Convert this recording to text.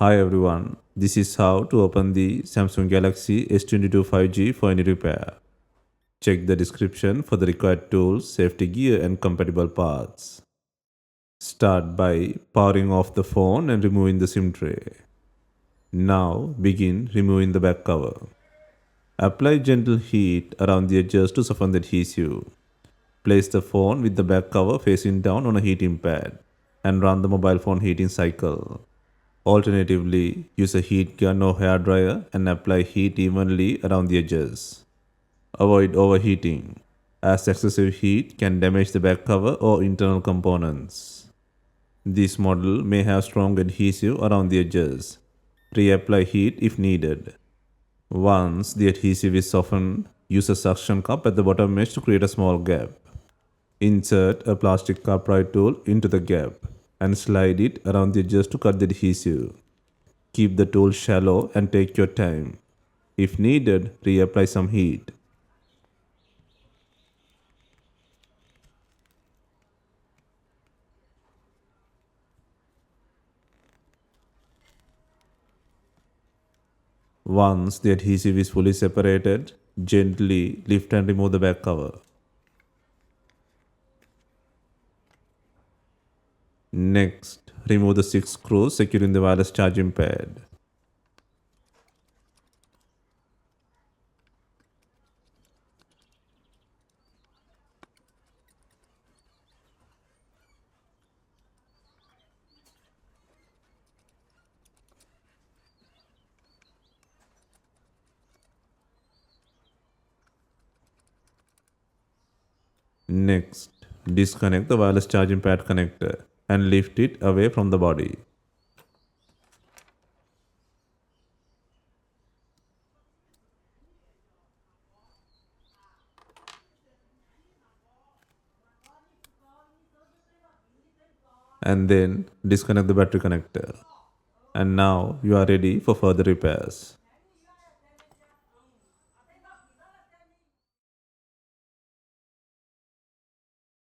Hi everyone, this is how to open the Samsung Galaxy S22 5G for any repair. Check the description for the required tools, safety gear and compatible parts. Start by powering off the phone and removing the SIM tray. Now begin removing the back cover. Apply gentle heat around the edges to soften the adhesive. Place the phone with the back cover facing down on a heating pad and run the mobile phone heating cycle. Alternatively, use a heat gun or hair dryer and apply heat evenly around the edges. Avoid overheating, as excessive heat can damage the back cover or internal components. This model may have strong adhesive around the edges. Reapply heat if needed. Once the adhesive is softened, use a suction cup at the bottom edge to create a small gap. Insert a plastic upright tool into the gap and slide it around the edges to cut the adhesive. Keep the tool shallow and take your time. If needed, reapply some heat. Once the adhesive is fully separated, gently lift and remove the back cover. Next, remove the 6 screws securing the wireless charging pad. Next, disconnect the wireless charging pad connector and lift it away from the body. And then disconnect the battery connector. And now you are ready for further repairs.